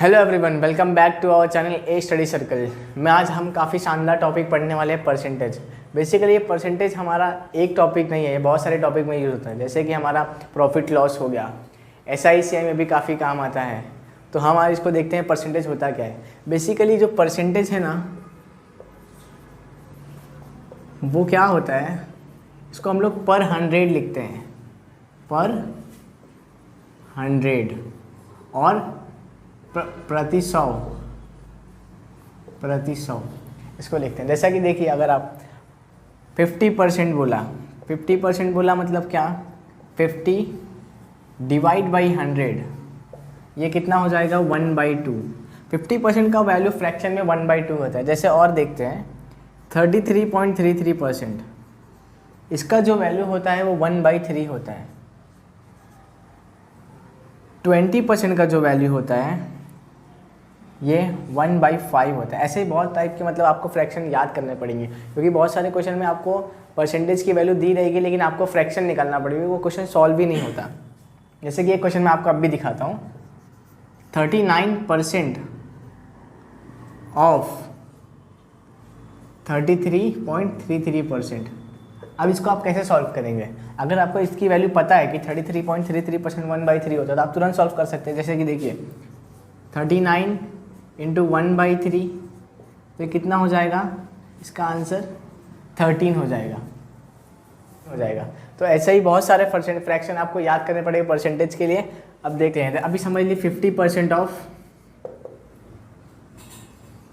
Hello everyone, welcome back to our channel A study circle में। आज हम काफ़ी शानदार टॉपिक पढ़ने वाले हैं, परसेंटेज। बेसिकली ये परसेंटेज हमारा एक टॉपिक नहीं है, ये बहुत सारे टॉपिक में यूज़ होता है। जैसे कि हमारा प्रॉफिट लॉस हो गया, SICI में भी काफ़ी काम आता है। तो हम आज इसको देखते हैं परसेंटेज होता क्या है। बेसिकली जो परसेंटेज है ना, वो क्या होता है, इसको हम लोग पर 100 लिखते हैं, पर 100 और प्रति 100 इसको लिखते हैं। जैसा कि देखिए, अगर आप 50% बोला, 50% बोला मतलब क्या, 50 डिवाइड बाई 100, ये कितना हो जाएगा 1/2। 50% का वैल्यू फ्रैक्शन में 1/2 होता है। जैसे और देखते हैं 33.33%, इसका जो वैल्यू होता है वो 1/3 होता है। 20% का जो वैल्यू होता है ये 1/5 होता है। ऐसे ही बहुत टाइप के मतलब आपको फ्रैक्शन याद करने पड़ेंगे, क्योंकि बहुत सारे क्वेश्चन में आपको परसेंटेज की वैल्यू दी रहेगी, लेकिन आपको फ्रैक्शन निकालना पड़ेगा, वो क्वेश्चन सॉल्व भी नहीं होता। जैसे कि एक क्वेश्चन मैं आपको अब भी दिखाता हूँ, 39% ऑफ 33.33%। अब इसको आप कैसे सॉल्व करेंगे? अगर आपको इसकी वैल्यू पता है कि 33.33% 1/3 होता है, तो आप तुरंत सॉल्व कर सकते हैं। जैसे कि देखिए 39 इंटू 1/3, तो कितना हो जाएगा, इसका आंसर 13 हो जाएगा। तो ऐसे ही बहुत सारे फ्रैक्शन आपको याद करने पड़ेंगे परसेंटेज के लिए। अब देखते हैं, अभी समझ लीजिए 50% ऑफ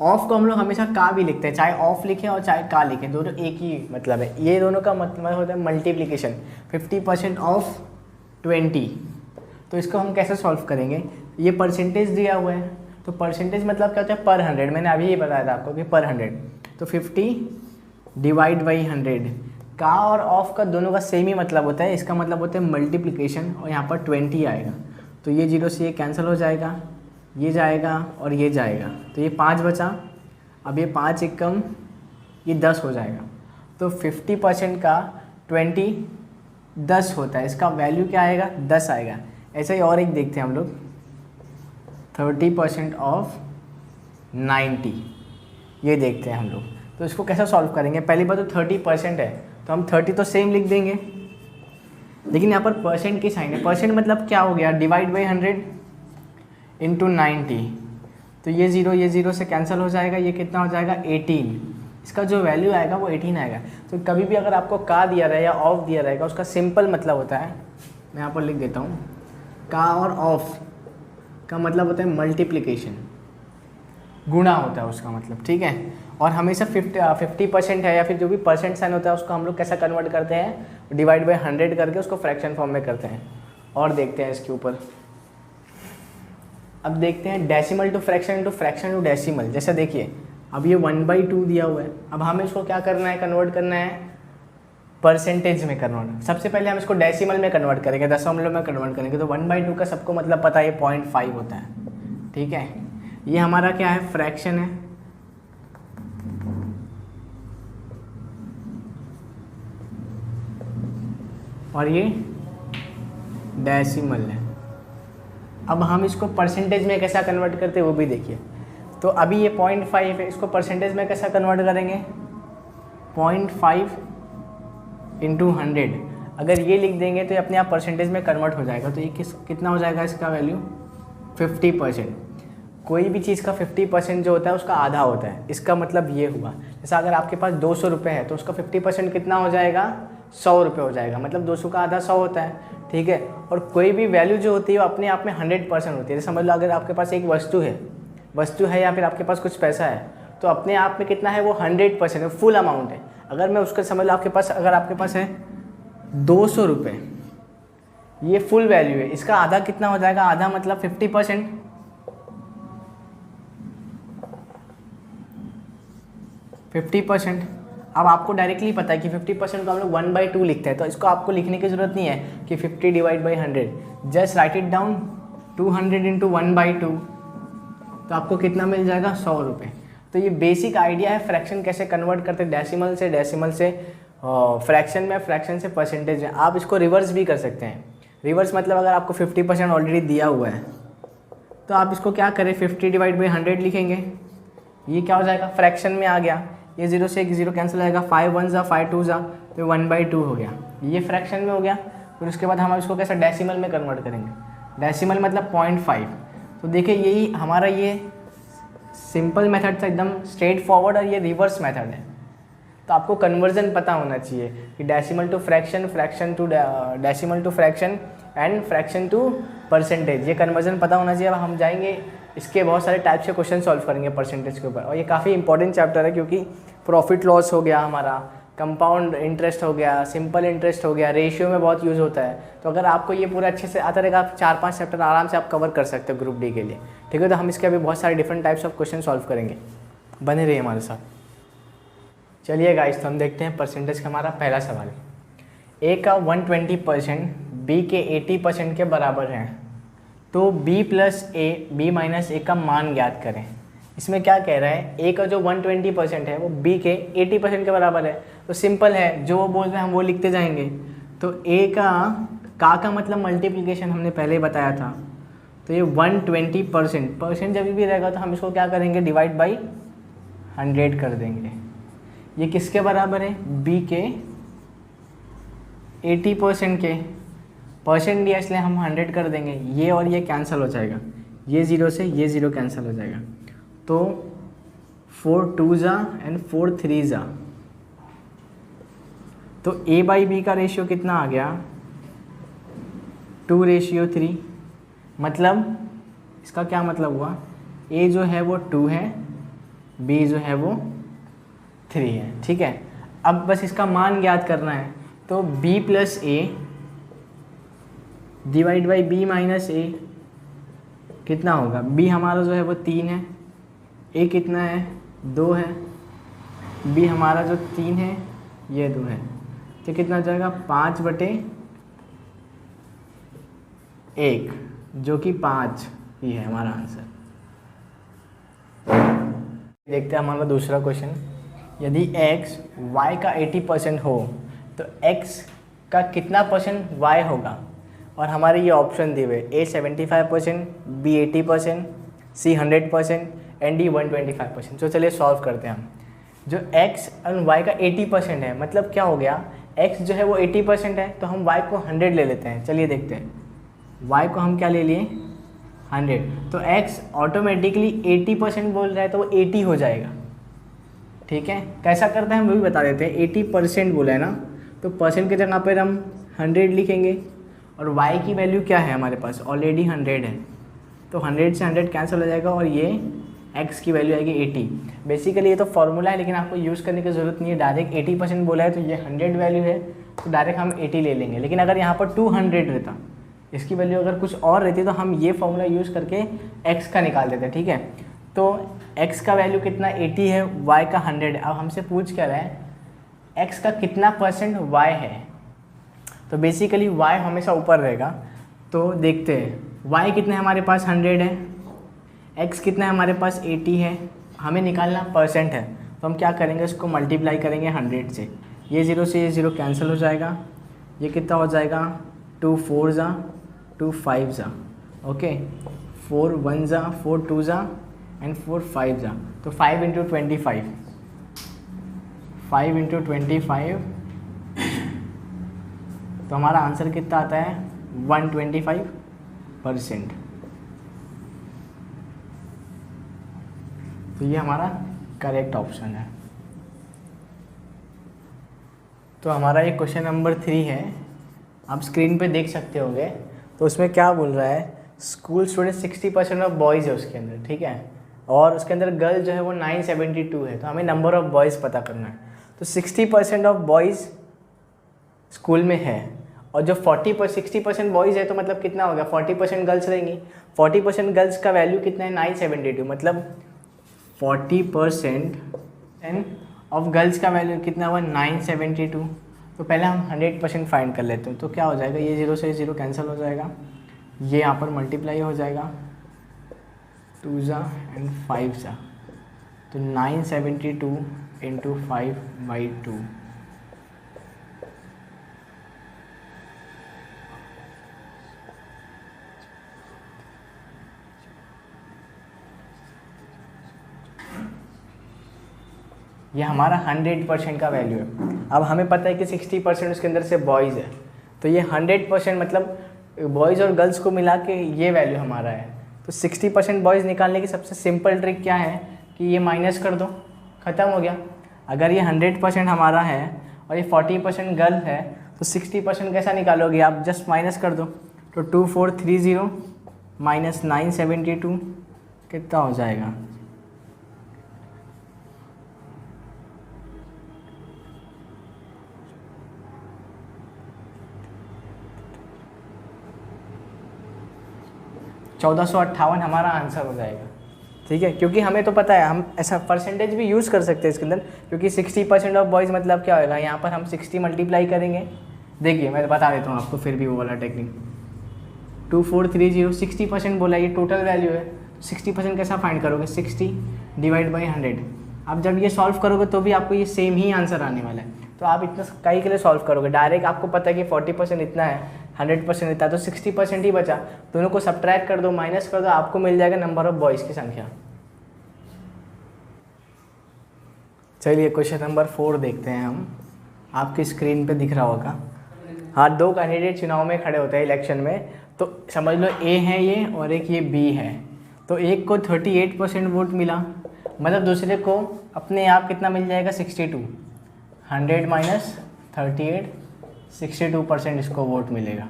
को हम लोग हमेशा का भी लिखते हैं, चाहे ऑफ लिखें और चाहे का लिखें, दोनों एक ही मतलब है। ये दोनों का मतलब होता है मल्टीप्लिकेशन। 50% ऑफ 20, तो इसको हम कैसे सॉल्व करेंगे? ये परसेंटेज दिया हुआ है, तो परसेंटेज मतलब क्या होता है, पर 100। मैंने अभी ये बताया था आपको कि पर 100, तो 50 डिवाइड बाई 100। का और ऑफ का दोनों का सेम ही मतलब होता है, इसका मतलब होता है मल्टीप्लिकेशन, और यहाँ पर 20 आएगा, तो ये 0 से ये कैंसिल हो जाएगा, ये जाएगा और ये जाएगा, तो ये 5 बचा। अब ये 5 एकम ये 10 हो जाएगा। तो 50% का 20 10 होता है, इसका वैल्यू क्या आएगा, 10 आएगा। ऐसे ही और एक देखते हैं हम लोग, 30% ऑफ 90, ये देखते हैं हम लोग। तो इसको कैसे सॉल्व करेंगे? पहली बात तो 30% है, तो हम 30 तो सेम लिख देंगे, लेकिन यहाँ पर परसेंट की साइन है। परसेंट मतलब क्या हो गया, डिवाइड बाई 100 इंटू 90, तो ये 0 से कैंसिल हो जाएगा, ये कितना हो जाएगा 18। इसका जो वैल्यू आएगा वो 18 आएगा। तो कभी भी अगर आपको का दिया रहे या ऑफ दिया रहेगा, उसका सिंपल मतलब होता है, मैं यहाँ पर लिख देता हूँ, का और ऑफ का मतलब होता है मल्टीप्लिकेशन, गुणा होता है उसका मतलब, ठीक है। और हमेशा 50% है या फिर जो भी परसेंट साइन होता है, उसको हम लोग कैसा कन्वर्ट करते हैं, डिवाइड बाई 100 करके उसको फ्रैक्शन फॉर्म में करते हैं। और देखते हैं इसके ऊपर, अब देखते हैं decimal to fraction to decimal. जैसे देखिए, अब ये 1/2 दिया हुआ है, अब हमें इसको क्या करना है, कन्वर्ट करना है परसेंटेज में कन्वर्ट। सबसे पहले हम इसको डेसिमल में कन्वर्ट करेंगे, दशमलव में कन्वर्ट करेंगे। तो 1/2 का सबको मतलब पता है, 0.5 होता है, ठीक है। ये हमारा क्या है, फ्रैक्शन है, और ये डेसिमल है। अब हम इसको परसेंटेज में कैसा कन्वर्ट करते हैं वो भी देखिए। तो अभी ये 0.5 है, इसको परसेंटेज में कैसा कन्वर्ट करेंगे, 0.5 इंटू 100। अगर ये लिख देंगे तो ये अपने आप परसेंटेज में कन्वर्ट हो जाएगा। तो ये कितना हो जाएगा, इसका वैल्यू 50%। कोई भी चीज़ का 50% जो होता है उसका आधा होता है, इसका मतलब ये हुआ। जैसा अगर आपके पास 200 रुपये है, तो उसका 50% कितना हो जाएगा, 100 रुपये हो जाएगा। मतलब 200 का आधा 100 होता है, ठीक है। और कोई भी वैल्यू जो होती है वो अपने आप में 100% होती है। जैसे समझ लो, अगर आपके पास एक वस्तु है या फिर आपके पास कुछ पैसा है, तो अपने आप में कितना है, वो 100% है, फुल अमाउंट है। अगर मैं उसका समझ लो, अगर आपके पास है 200 रुपये, ये फुल वैल्यू है, इसका आधा कितना हो जाएगा, आधा मतलब 50%। अब आपको डायरेक्टली पता है कि 50% को हम लोग 1/2 लिखते हैं, तो इसको आपको लिखने की ज़रूरत नहीं है कि 50 divide by 100, just right it down, 200 into 1/2, तो आपको कितना मिल जाएगा, 100 रुपये। तो ये बेसिक आइडिया है फ्रैक्शन कैसे कन्वर्ट करते हैं, डेसिमल से फ्रैक्शन में, फ्रैक्शन से परसेंटेज में। आप इसको रिवर्स भी कर सकते हैं। रिवर्स मतलब अगर आपको 50% ऑलरेडी दिया हुआ है, तो आप इसको क्या करें, 50 डिवाइड बाई 100 लिखेंगे। ये क्या हो जाएगा, फ्रैक्शन में आ गया, ये 0 से 0 कैंसिल हो जाएगा, 5 1 जा 5 2 जा, तो 1/2 हो गया, ये फ्रैक्शन में हो गया। फिर उसके बाद हम इसको कैसे डेसिमल में कन्वर्ट करेंगे, डेसिमल मतलब 0.5। तो देखिए यही हमारा ये सिंपल मेथड था, एकदम स्ट्रेट फॉरवर्ड, और ये रिवर्स मेथड है। तो आपको कन्वर्जन पता होना चाहिए कि decimal to fraction, fraction to decimal to fraction and fraction to percentage, ये कन्वर्जन पता होना चाहिए। अब हम जाएंगे इसके बहुत सारे टाइप से क्वेश्चन सॉल्व करेंगे परसेंटेज के ऊपर, और ये काफ़ी इंपॉर्टेंट चैप्टर है क्योंकि प्रॉफिट लॉस हो गया हमारा, कंपाउंड इंटरेस्ट हो गया, सिंपल इंटरेस्ट हो गया, रेशियो में बहुत यूज़ होता है। तो अगर आपको ये पूरा अच्छे से आता रहेगा, आप 4-5 चैप्टर आराम से आप कवर कर सकते हो ग्रुप डी के लिए, ठीक है। तो हम इसके अभी बहुत सारे different types of question solve करेंगे, बने रहिए हमारे साथ। चलिए गाइस, तो हम देखते हैं परसेंटेज का हमारा पहला सवाल। ए का 120% बी के 80% के बराबर है, तो बी प्लस ए, बी माइनस ए का मान ज्ञात करें। इसमें क्या कह रहा है, ए का जो 120% है वो बी के 80% के बराबर है। तो सिंपल है, जो वो बोल रहे हैं हम वो लिखते जाएंगे। तो ए का मतलब मल्टीप्लिकेशन हमने पहले बताया था, तो ये 120%, परसेंट जब भी रहेगा तो हम इसको क्या करेंगे, डिवाइड बाई 100 कर देंगे। ये किसके बराबर है, बी के 80% के, परसेंट दिया इसलिए हम 100 कर देंगे। ये और ये कैंसिल हो जाएगा, ये 0 से ये 0 कैंसिल हो जाएगा। तो 4 2 जा एंड 4 3 जा, तो a बाई बी का रेशियो कितना आ गया, 2:3। मतलब इसका क्या मतलब हुआ, a जो है वो 2 है, b जो है वो 3 है, ठीक है। अब बस इसका मान ज्ञात करना है, तो b plus a divide by b minus a कितना होगा, b हमारा जो है वो 3 है, a कितना है 2 है, b हमारा जो 3 है ये 2 है, तो कितना हो जाएगा 5/1, जो कि 5 ही है हमारा आंसर। देखते हैं हमारा दूसरा क्वेश्चन। यदि x y का 80% हो तो x का कितना परसेंट y होगा, और हमारे ये ऑप्शन दिए हुए, a 75%, b 80%, c 100% and d 125%। तो चलिए सॉल्व करते हैं हम। जो x और y का 80% है, मतलब क्या हो गया, x जो है वो 80% है, तो हम y को 100 ले लेते हैं। चलिए देखते हैं, y को हम क्या ले लिए 100, तो x ऑटोमेटिकली 80% बोल रहा है तो वो 80 हो जाएगा, ठीक है। कैसा करते हैं हम वो भी बता देते हैं। 80% बोला है ना, तो परसेंट की जगह पर हम 100 लिखेंगे, और y की वैल्यू क्या है हमारे पास, ऑलरेडी 100 है, तो 100 से 100 कैंसिल हो जाएगा, और ये x की वैल्यू आएगी 80। बेसिकली ये तो फॉर्मूला है, लेकिन आपको यूज़ करने की ज़रूरत नहीं है। डायरेक्ट 80% बोला है तो ये 100 वैल्यू है, तो डायरेक्ट हम 80 ले लेंगे। लेकिन अगर यहाँ पर 200 रहता, इसकी वैल्यू अगर कुछ और रहती, तो हम ये फॉर्मूला यूज़ करके x का निकाल देते, ठीक है। तो x का वैल्यू कितना 80 है, y का 100 है। अब हमसे पूछ क्या रहा है, x का कितना परसेंट y है, तो बेसिकली y हमेशा ऊपर रहेगा। तो देखते हैं y कितना है हमारे पास 100 है, x कितना है हमारे पास 80 है, हमें निकालना परसेंट है। तो हम क्या करेंगे, इसको मल्टीप्लाई करेंगे 100 से, ये 0 से ये 0 कैंसिल हो जाएगा, ये कितना हो जाएगा 2 4 जा 2 5 जा, ओके, 4 1 जा 4 2 जा एंड 4 5 जा, तो 5 × 25, 5 × 25, तो हमारा आंसर कितना आता है 125%। तो ये हमारा करेक्ट ऑप्शन है। तो हमारा ये क्वेश्चन नंबर 3 है, आप स्क्रीन पे देख सकते होंगे। तो उसमें क्या बोल रहा है, स्कूल स्टूडेंट 60% ऑफ बॉयज़ है उसके अंदर, ठीक है, और उसके अंदर गर्ल जो है वो 972 है। तो हमें नंबर ऑफ़ बॉयज़ पता करना है। तो 60% ऑफ बॉयज़ स्कूल में है, और जो 60% बॉयज़ है, तो मतलब कितना हो गया 40% गर्ल्स रहेंगी। 40% गर्ल्स का वैल्यू कितना है 972, मतलब 40% ऑफ गर्ल्स का वैल्यू कितना हुआ 972। तो पहले हम 100% फाइंड कर लेते हैं। तो क्या हो जाएगा, ये 0 से 0 कैंसिल हो जाएगा, ये यहाँ पर मल्टीप्लाई हो जाएगा 2 जा एंड 5 जा, तो 972 × 5/2, ये हमारा 100% का वैल्यू है। अब हमें पता है कि 60% उसके अंदर से बॉयज़ है, तो ये 100% मतलब बॉयज़ और गर्ल्स को मिला के ये वैल्यू हमारा है। तो 60% बॉयज़ निकालने की सबसे सिंपल ट्रिक क्या है कि ये माइनस कर दो, ख़त्म हो गया। अगर ये 100% हमारा है और ये 40% गर्ल है तो 60% कैसा निकालोगे आप, जस्ट माइनस कर दो। तो 2430 माइनस 972 कितना हो जाएगा, $1458 हमारा आंसर हो जाएगा। ठीक है, क्योंकि हमें तो पता है, हम ऐसा परसेंटेज भी यूज़ कर सकते हैं इसके अंदर, क्योंकि 60% ऑफ बॉयज़ मतलब क्या होगा, यहाँ पर हम 60 मल्टीप्लाई करेंगे। देखिए मैं बता देता हूँ आपको फिर भी वो वाला टेक्निक। 2430 60% बोला, ये टोटल वैल्यू है। 60% कैसा फाइंड करोगे, 60 डिवाइड बाई 100। अब जब ये सॉल्व करोगे तो भी आपको ये सेम ही आंसर आने वाला है। तो आप इतना कई के लिए सॉल्व करोगे, डायरेक्ट आपको पता है कि 40% इतना है, 100% इतना है, तो 60% ही बचा। दोनों को सब्ट्रैक्ट कर दो, माइनस कर दो, आपको मिल जाएगा नंबर ऑफ बॉयज़ की संख्या। चलिए क्वेश्चन नंबर 4 देखते हैं हम। आपकी स्क्रीन पे दिख रहा होगा। हाँ, 2 कैंडिडेट चुनाव में खड़े होते हैं इलेक्शन में, तो समझ लो ए है ये और एक ये बी है। तो एक को 38% वोट मिला, मतलब दूसरे को अपने आप कितना मिल जाएगा, 62। 100 माइनस 38, 62% इसको वोट मिलेगा।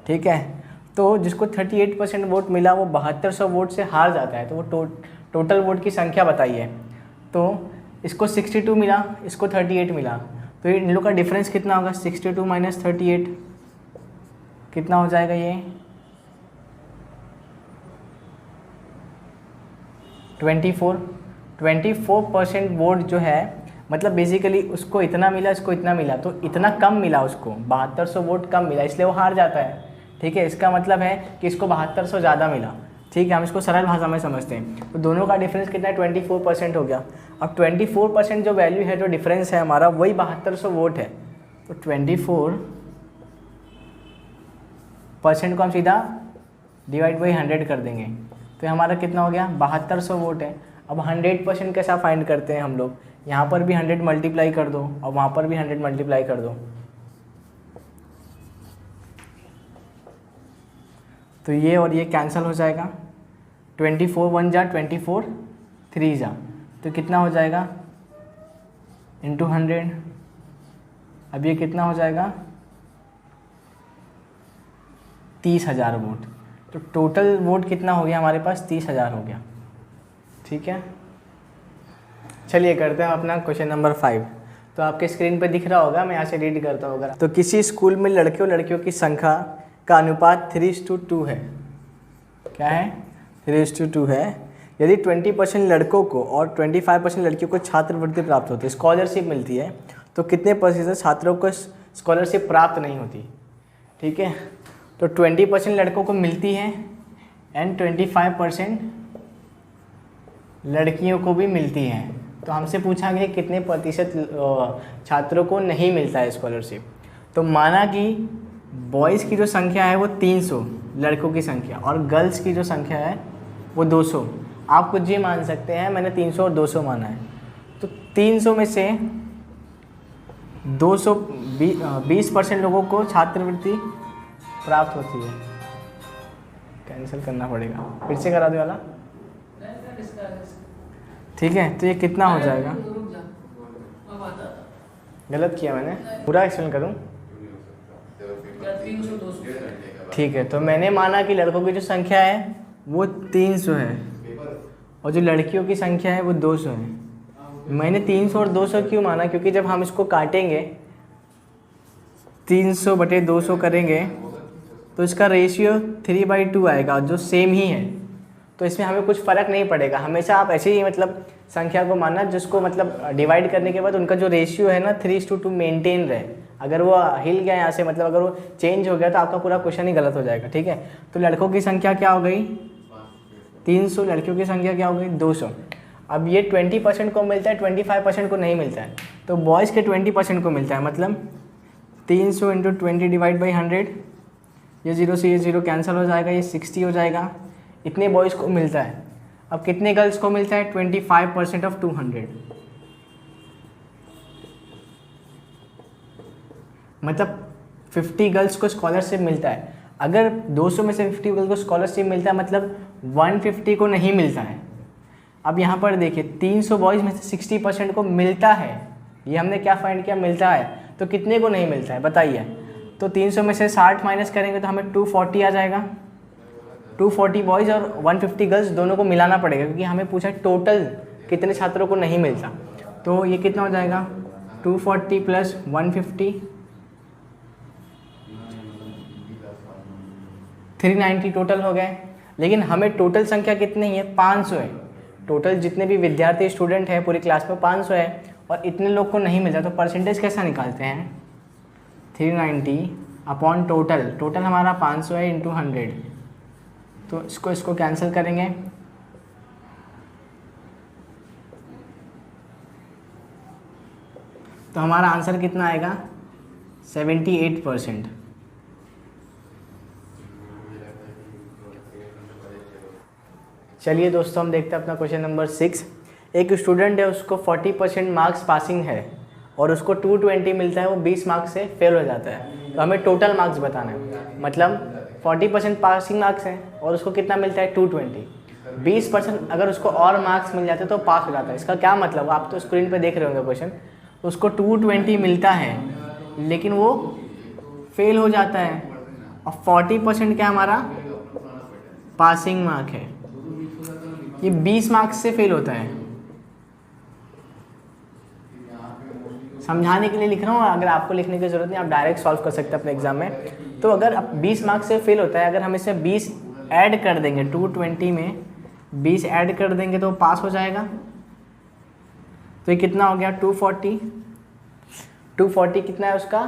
ठीक है, तो जिसको 38% वोट मिला वो 7200 वोट से हार जाता है। तो वो टोटल वोट की संख्या बताइए। तो इसको 62 मिला, इसको 38 मिला, तो इन लोगों का डिफरेंस कितना होगा, 62 माइनस 38 कितना हो जाएगा, ये 24% वोट जो है, मतलब बेसिकली उसको इतना मिला, इसको इतना मिला, तो इतना कम मिला उसको, 7200 वोट कम मिला, इसलिए वो हार जाता है। ठीक है, इसका मतलब है कि इसको 7200 ज़्यादा मिला। ठीक है, हम इसको सरल भाषा में समझते हैं। तो दोनों का डिफरेंस कितना है, 24% हो गया। अब 24% जो वैल्यू है, जो डिफरेंस है हमारा, वही 7200 वोट है। तो 24% को हम सीधा डिवाइड बाई 100 कर देंगे, तो हमारा कितना हो गया, 7200 वोट है। अब 100% कैसा फाइंड करते हैं हम लोग, यहाँ पर भी 100 मल्टीप्लाई कर दो और वहाँ पर भी 100 मल्टीप्लाई कर दो, तो ये और ये कैंसिल हो जाएगा। 24 1 जा 24 3 जा, तो कितना हो जाएगा, इंटू 100। अब ये कितना हो जाएगा, 30,000 वोट। तो टोटल वोट कितना हो गया हमारे पास, 30,000 हो गया। ठीक है, चलिए करते हैं अपना क्वेश्चन नंबर 5। तो आपके स्क्रीन पे दिख रहा होगा, मैं यहाँ से रीड करता हूँ। तो किसी स्कूल में लड़कियों लड़कियों की संख्या का अनुपात 3:2 है। क्या है, 3:2 है। यदि 20% लड़कों को और 25% लड़कियों को छात्रवृत्ति प्राप्त होती है, स्कॉलरशिप मिलती है, तो कितने प्रतिशत छात्रों को स्कॉलरशिप प्राप्त नहीं होती। ठीक है, तो 20% लड़कों को मिलती है एंड 25% लड़कियों को भी मिलती है। तो हमसे पूछा गया कितने प्रतिशत छात्रों को नहीं मिलता है स्कॉलरशिप। तो माना कि बॉयज़ की जो संख्या है वो 300 लड़कों की संख्या, और गर्ल्स की जो संख्या है वो 200। आप कुछ ये मान सकते हैं, मैंने 300 और 200 माना है। तो 300 में से 20% लोगों को छात्रवृत्ति प्राप्त होती है। कैंसिल करना पड़ेगा, फिर से करा दे वाला। ठीक है, तो ये कितना हो जाएगा, गलत किया मैंने, पूरा एक्सप्लेन करूं। ठीक है, तो मैंने माना कि लड़कों की जो संख्या है वो 300 है और जो लड़कियों की संख्या है वो 200 है। मैंने 300 और 200 क्यों माना, क्योंकि जब हम इसको काटेंगे 300 बटे 200 करेंगे तो इसका रेशियो 3/2 आएगा, जो सेम ही है। तो इसमें हमें कुछ फ़र्क नहीं पड़ेगा। हमेशा आप ऐसे ही मतलब संख्या को मानना जिसको मतलब डिवाइड करने के बाद उनका जो रेशियो है ना 3:2 मेंटेन रहे। अगर वो हिल गया यहाँ से, मतलब अगर वो चेंज हो गया तो आपका पूरा क्वेश्चन ही गलत हो जाएगा। ठीक है, तो लड़कों की संख्या क्या हो गई 300, लड़कियों की संख्या क्या हो गई 200। अब ये 20% को मिलता है, 25% को नहीं मिलता है। तो बॉयज़ के 20% को मिलता है, मतलब 300 × 20 डिवाइड बाई 100, ये 0 से ये 0 कैंसिल हो जाएगा, ये 60 हो जाएगा। इतने बॉयज़ को मिलता है। अब कितने गर्ल्स को मिलता है, 25% ऑफ 200। मतलब 50 गर्ल्स को स्कॉलरशिप मिलता है। अगर 200 में से 50 गर्ल्स को स्कॉलरशिप मिलता है मतलब 150 को नहीं मिलता है। अब यहाँ पर देखिए 300 बॉयज़ में से 60% को मिलता है, ये हमने क्या फाइंड किया, मिलता है। तो कितने को नहीं मिलता है बताइए। तो 300 में से 60 माइनस करेंगे तो हमें 240 आ जाएगा। 240 बॉयज़ और 150 गर्ल्स दोनों को मिलाना पड़ेगा, क्योंकि हमें पूछा टोटल कितने छात्रों को नहीं मिलता। तो ये कितना हो जाएगा, 240 प्लस 150, 390 टोटल हो गए। लेकिन हमें टोटल संख्या कितनी है, 500 है। टोटल जितने भी विद्यार्थी स्टूडेंट हैं पूरी क्लास में 500 है, और इतने लोग को नहीं मिलता। तो परसेंटेज कैसा निकालते हैं, 390 अपॉन टोटल, टोटल हमारा 500 है इंटू 100। तो इसको कैंसिल करेंगे, तो हमारा आंसर कितना आएगा, 78%। चलिए दोस्तों हम देखते हैं अपना क्वेश्चन नंबर 6। एक स्टूडेंट है, उसको 40% मार्क्स पासिंग है और उसको 220 मिलता है, वो 20 मार्क्स से फेल हो जाता है। तो हमें टोटल मार्क्स बताना है। मतलब 40% पासिंग मार्क्स है और उसको कितना मिलता है, 220। 20% अगर उसको और मार्क्स मिल जाते तो पास हो जाता है। इसका क्या मतलब, आप तो स्क्रीन पे देख रहे होंगे क्वेश्चन। उसको 220 मिलता है लेकिन वो फेल हो जाता है, और 40% क्या हमारा पासिंग मार्क है। ये 20 मार्क्स से फेल होता है। समझाने के लिए लिख रहा हूँ, अगर आपको लिखने की ज़रूरत नहीं, आप डायरेक्ट सॉल्व कर सकते हैं अपने एग्जाम में। तो अगर आप 20 मार्क्स से फेल होता है, अगर हम इसे 20 ऐड कर देंगे, 220 में 20 ऐड कर देंगे तो पास हो जाएगा। तो ये कितना हो गया, 240। 240 कितना है उसका,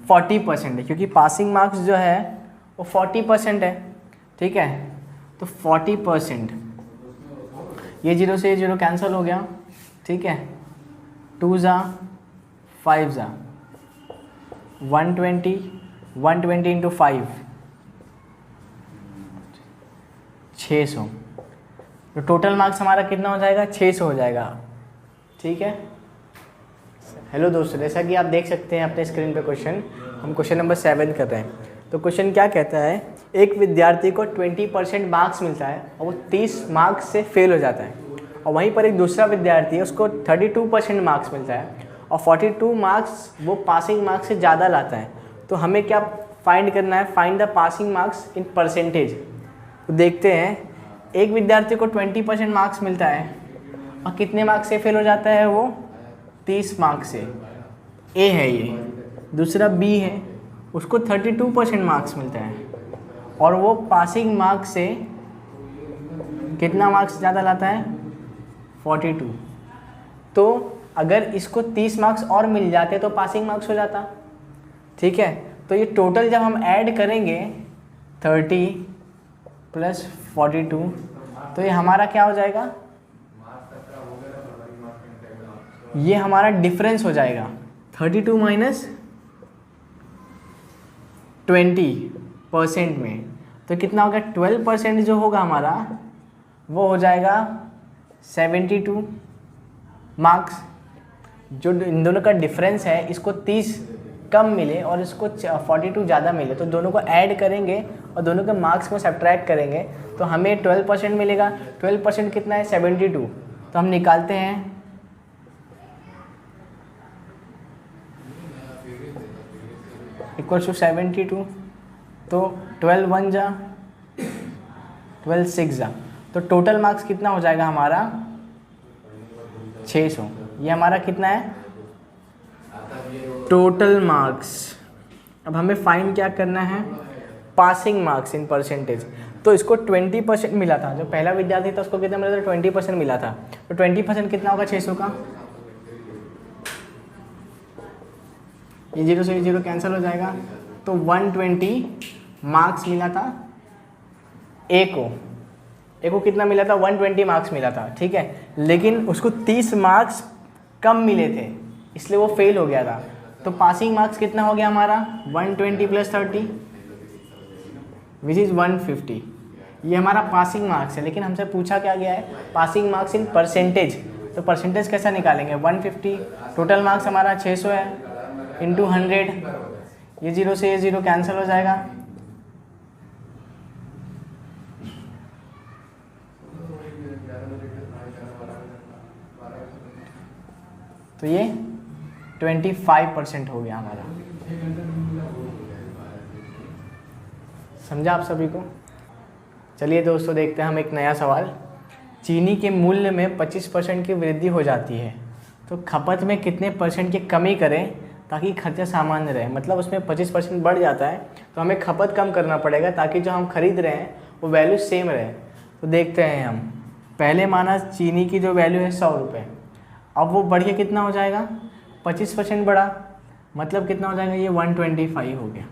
40% है, क्योंकि पासिंग मार्क्स जो है वो 40% है। ठीक है, तो 40%, ये 0 से 0 कैंसिल हो गया। ठीक है, 2 ज़ा 5 ज़ा 120 इंटू 5 600। तो टोटल मार्क्स हमारा कितना हो जाएगा, 600 हो जाएगा। ठीक है, हेलो दोस्तों, जैसा कि आप देख सकते हैं अपने स्क्रीन पे क्वेश्चन, हम क्वेश्चन नंबर 7 कर रहे हैं। तो क्वेश्चन क्या कहता है, एक विद्यार्थी को 20% मार्क्स मिलता है और वो 30 मार्क्स से फेल हो जाता है, और वहीं पर एक दूसरा विद्यार्थी है, उसको 32% मार्क्स मिलता है और 42 मार्क्स वो पासिंग मार्क्स से ज़्यादा लाता है। तो हमें क्या फाइंड करना है, find the passing marks in percentage. तो देखते हैं, एक विद्यार्थी को 20% मार्क्स मिलता है और कितने मार्क्स से फेल हो जाता है, वो 30 मार्क्स से। ए है ये, दूसरा बी है, उसको 32% मार्क्स मिलता है और वो पासिंग मार्क्स से कितना मार्क्स ज़्यादा लाता है, 42। तो अगर इसको 30 मार्क्स और मिल जाते तो पासिंग मार्क्स हो जाता। ठीक है, तो ये टोटल जब हम ऐड करेंगे 30 प्लस 42, तो ये हमारा क्या हो जाएगा, ये हमारा डिफरेंस हो जाएगा 32 माइनस 20% में। तो कितना होगा, 12% जो होगा हमारा वो हो जाएगा 72 मार्क्स। जो इन दोनों का डिफरेंस है, इसको 30 कम मिले और इसको 42 ज़्यादा मिले, तो दोनों को ऐड करेंगे और दोनों के मार्क्स को सब्ट्रैक्ट करेंगे तो हमें 12% मिलेगा। 12% कितना है, 72। तो हम निकालते हैं, इक्वल टू 72। तो 12 1 जा 12 6 जा, तो टोटल मार्क्स कितना हो जाएगा हमारा, 600। ये हमारा कितना है, टोटल मार्क्स। अब हमें फाइंड क्या करना है, पासिंग मार्क्स इन परसेंटेज। तो इसको 20% मिला था, जो पहला विद्यार्थी था उसको कितना मिला था, 20% मिला था। तो 20% कितना होगा 600 का, ये 0 से 0 कैंसिल हो जाएगा। तो 120 मार्क्स मिला था ए को कितना मिला था, 120 मार्क्स मिला था। ठीक है, लेकिन उसको 30 मार्क्स कम मिले थे, इसलिए वो फेल हो गया था। तो पासिंग मार्क्स कितना हो गया हमारा, 120 प्लस 30 विच इज़ 150। ये हमारा पासिंग मार्क्स है, लेकिन हमसे पूछा क्या गया है, पासिंग मार्क्स इन परसेंटेज। तो परसेंटेज कैसा निकालेंगे, 150, टोटल मार्क्स हमारा 600 है, इंटू 100, ये 0 से ये 0 कैंसिल हो जाएगा, तो ये 25% हो गया हमारा। समझा आप सभी को? चलिए दोस्तों देखते हैं हम एक नया सवाल। चीनी के मूल्य में 25% की वृद्धि हो जाती है, तो खपत में कितने परसेंट की कमी करें ताकि खर्चा सामान्य रहे। मतलब उसमें 25% बढ़ जाता है तो हमें खपत कम करना पड़ेगा ताकि जो हम खरीद रहे हैं वो वैल्यू सेम रहे। तो देखते हैं हम, पहले माना चीनी की जो वैल्यू है 100 रुपये, अब वो बढ़ के कितना हो जाएगा, 25% बढ़ा, मतलब कितना हो जाएगा, ये 125 हो गया।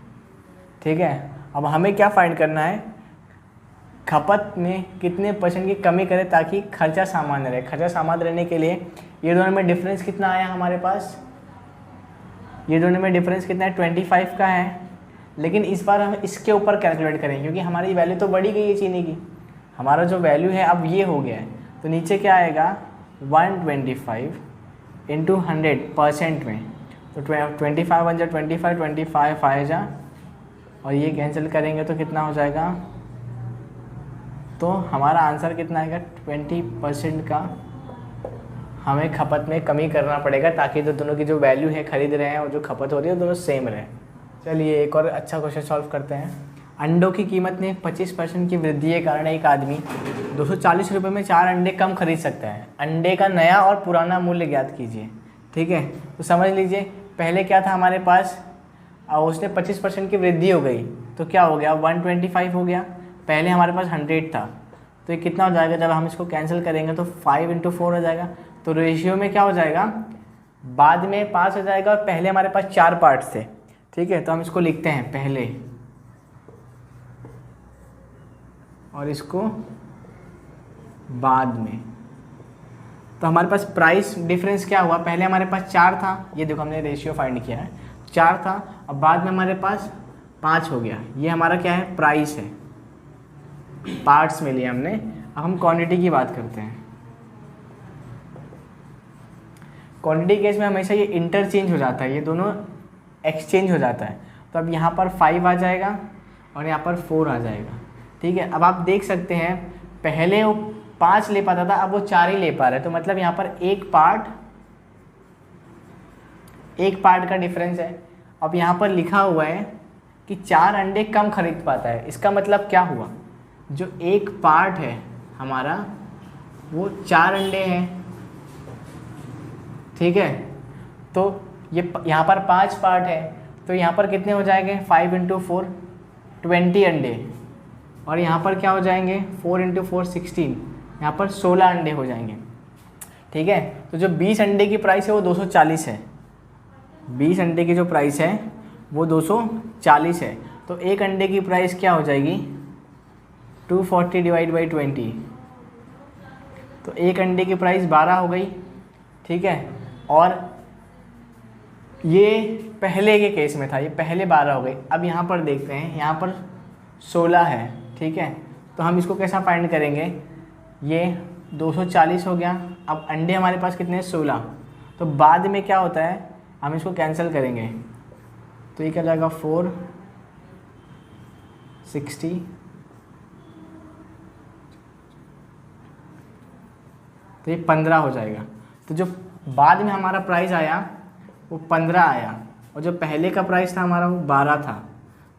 ठीक है, अब हमें क्या फाइंड करना है, खपत में कितने परसेंट की कमी करें ताकि खर्चा सामान्य रहे। खर्चा सामान्य रहने के लिए ये दोनों में डिफरेंस कितना आया हमारे पास, ये दोनों में डिफरेंस कितना है, 25 का है। लेकिन इस बार हम इसके ऊपर कैलकुलेट करेंगे क्योंकि हमारी वैल्यू तो बढ़ी गई है चीनी की, हमारा जो वैल्यू है अब ये हो गया है। तो नीचे क्या आएगा, 125 इंटू 100% में, तो 25 बन जा 25 आए जा, और ये कैंसिल करेंगे तो कितना हो जाएगा, तो हमारा आंसर कितना आएगा, 20% का हमें खपत में कमी करना पड़ेगा ताकि जो दोनों की जो वैल्यू है खरीद रहे हैं और जो खपत हो रही है दोनों सेम रहे। चलिए एक और अच्छा क्वेश्चन सॉल्व करते हैं। अंडों की कीमत में 25% की वृद्धि के कारण एक आदमी 240 रुपये में 4 अंडे कम खरीद सकता है। अंडे का नया और पुराना मूल्य ज्ञात कीजिए। ठीक है, तो समझ लीजिए पहले क्या था हमारे पास, और उसने 25% की वृद्धि हो गई तो क्या हो गया, 125 हो गया। पहले हमारे पास 100 था, तो ये कितना हो जाएगा, जब हम इसको कैंसिल करेंगे तो 5 × 4 हो जाएगा। तो रेशियो में क्या हो जाएगा, बाद में 5 हो जाएगा, और पहले हमारे पास 4 पार्ट्स थे। ठीक है, तो हम इसको लिखते हैं पहले और इसको बाद में। तो हमारे पास प्राइस डिफरेंस क्या हुआ, पहले हमारे पास 4 था, ये देखो हमने रेशियो फाइंड किया है, 4 था, अब बाद में हमारे पास 5 हो गया। ये हमारा क्या है, प्राइस है, पार्ट्स में लिए हमने। अब हम क्वांटिटी की बात करते हैं। क्वांटिटी केस में हमेशा ये इंटरचेंज हो जाता है, ये दोनों एक्सचेंज हो जाता है। तो अब यहाँ पर 5 आ जाएगा और यहाँ पर 4 आ जाएगा। ठीक है, अब आप देख सकते हैं पहले वो 5 ले पाता था, अब वो 4 ही ले पा रहे हैं। तो मतलब यहाँ पर एक पार्ट का डिफरेंस है। अब यहाँ पर लिखा हुआ है कि 4 अंडे कम खरीद पाता है। इसका मतलब क्या हुआ, जो एक पार्ट है हमारा वो 4 अंडे हैं। ठीक है, तो ये यहाँ पर 5 पार्ट है, तो यहाँ पर कितने हो जाएंगे, 5 × 4 20 अंडे, और यहाँ पर क्या हो जाएंगे, 4 × 4 16, यहाँ पर 16 अंडे हो जाएंगे। ठीक है, तो जो 20 अंडे की प्राइस है वो 240 है, 20 अंडे की जो प्राइस है वो 240 है। तो एक अंडे की प्राइस क्या हो जाएगी, 240 / 20, तो एक अंडे की प्राइस 12 हो गई। ठीक है, और ये पहले के केस में था, ये पहले 12 हो गई। अब यहाँ पर देखते हैं, यहाँ पर 16 है। ठीक है, तो हम इसको कैसा फाइंड करेंगे, ये 240 हो गया, अब अंडे हमारे पास कितने हैं, 16। तो बाद में क्या होता है, हम इसको कैंसिल करेंगे, तो ये क्या जाएगा, 4 60, तो ये 15 हो जाएगा। तो जो बाद में हमारा प्राइस आया वो 15 आया, और जो पहले का प्राइस था हमारा वो 12 था।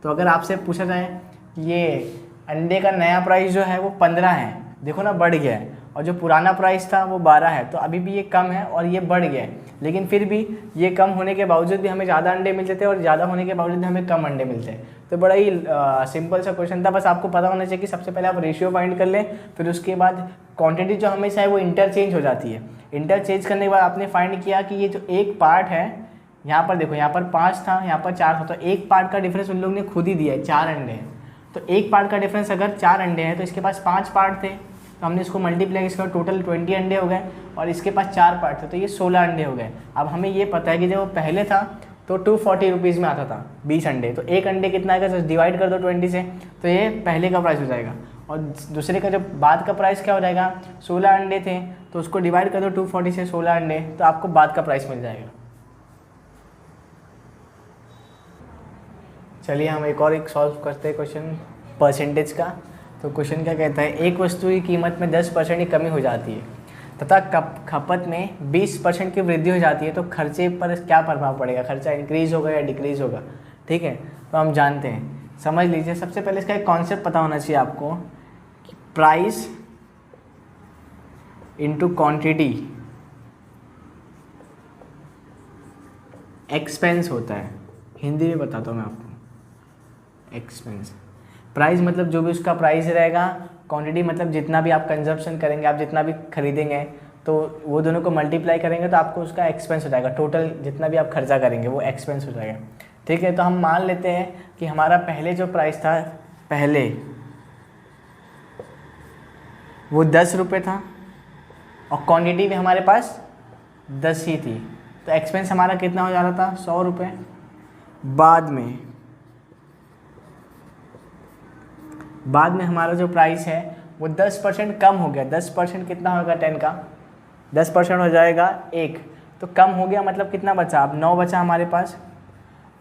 तो अगर आपसे पूछा जाए ये अंडे का नया प्राइस जो है वो 15 है, देखो ना बढ़ गया है, और जो पुराना प्राइस था वो 12 है, तो अभी भी ये कम है और ये बढ़ गया है। लेकिन फिर भी ये कम होने के बावजूद भी हमें ज़्यादा अंडे मिलते थे और ज़्यादा होने के बावजूद हमें कम अंडे मिलते हैं। तो बड़ा ही सिंपल सा क्वेश्चन था, बस आपको पता होना चाहिए कि सबसे पहले आप रेशियो फाइंड कर लें, फिर उसके बाद क्वांटिटी जो हमेशा है वो इंटरचेंज हो जाती है। इंटरचेंज करने के बाद आपने फाइंड किया कि ये जो एक पार्ट है, यहाँ पर देखो, यहाँ पर 5 था, यहाँ पर 4 था, तो एक पार्ट का डिफरेंस उन लोग ने खुद ही दिया है, 4 अंडे हैं। तो एक पार्ट का डिफरेंस अगर 4 अंडे हैं तो इसके पास 5 पार्ट थे, तो हमने इसको मल्टीप्लाई, इसका टोटल 20 अंडे हो गए, और इसके पास 4 पार्ट थे तो ये 16 अंडे हो गए। अब हमें ये पता है कि जब वो पहले था तो 240 रुपीज़ में आता था 20 अंडे, तो एक अंडे कितना आएगा, जस्ट डिवाइड कर दो 20 से, तो ये पहले का प्राइस हो जाएगा। और दूसरे का जब बाद का प्राइस क्या हो जाएगा, 16 अंडे थे तो उसको डिवाइड कर दो 240 से 16 अंडे, तो आपको बाद का प्राइस मिल जाएगा। चलिए हम एक सॉल्व करते हैं क्वेश्चन परसेंटेज का। तो क्वेश्चन क्या कहता है, एक वस्तु की कीमत में 10% की कमी हो जाती है तथा खपत में 20% की वृद्धि हो जाती है, तो खर्चे पर क्या प्रभाव पड़ेगा? खर्चा इंक्रीज होगा या डिक्रीज होगा? ठीक है, तो हम जानते हैं, समझ लीजिए। सबसे पहले इसका एक कॉन्सेप्ट पता होना चाहिए आपको कि प्राइस इंटू क्वांटिटी एक्सपेंस होता है। हिंदी में बताता हूँ मैं आपको। एक्सपेंस, प्राइस मतलब जो भी उसका प्राइस रहेगा, क्वांटिटी मतलब जितना भी आप कंजप्शन करेंगे, आप जितना भी खरीदेंगे, तो वो दोनों को मल्टीप्लाई करेंगे तो आपको उसका एक्सपेंस हो जाएगा। टोटल जितना भी आप खर्चा करेंगे वो एक्सपेंस हो जाएगा। ठीक है, तो हम मान लेते हैं कि हमारा पहले जो प्राइस था, पहले वो 10 रुपये था और क्वांटिटी भी हमारे पास 10 ही थी, तो एक्सपेंस हमारा कितना हो जा रहा था? 100 रुपये। बाद में हमारा जो प्राइस है वो 10% कम हो गया। 10% कितना होगा? 10 का 10% हो जाएगा 1, तो कम हो गया, मतलब कितना बचा? अब 9 बचा हमारे पास।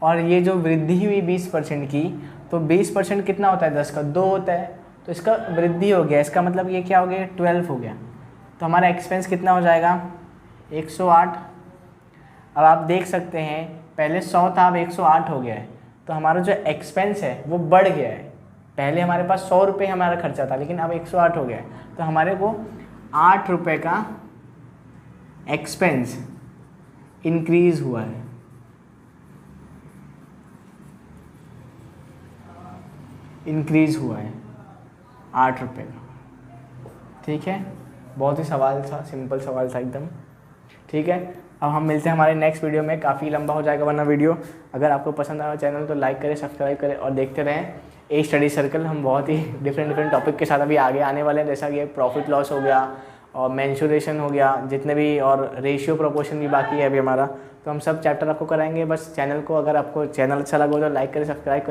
और ये जो वृद्धि हुई 20% की, तो 20% कितना होता है? 10 का 2 होता है, तो इसका वृद्धि हो गया, इसका मतलब ये क्या हो गया? 12 हो गया। तो हमारा एक्सपेंस कितना हो जाएगा? 108। अब आप देख सकते हैं पहले 100 था, अब 108 हो गया है, तो हमारा जो एक्सपेंस है वो बढ़ गया है। पहले हमारे पास 100 रुपये हमारा खर्चा था, लेकिन अब 108 हो गया है, तो हमारे को 8 रुपये का एक्सपेंस इंक्रीज हुआ है। इंक्रीज हुआ है 8 रुपये का। ठीक है, बहुत ही सवाल था, सिंपल सवाल था एकदम। ठीक है, अब हम मिलते हैं हमारे नेक्स्ट वीडियो में। काफ़ी लंबा हो जाएगा वरना वीडियो। अगर आपको पसंद आया चैनल तो लाइक करें, सब्सक्राइब करें और देखते रहें ए स्टडी सर्कल। हम बहुत ही डिफरेंट टॉपिक के साथ अभी आगे आने वाले हैं, जैसा कि प्रॉफिट लॉस हो गया और मेंसुरेशन हो गया, जितने भी, और रेशियो प्रोपोर्शन भी बाकी है अभी हमारा, तो हम सब चैप्टर आपको कराएंगे। बस चैनल को, अगर आपको चैनल अच्छा लगा हो तो लाइक करें, सब्सक्राइब करें।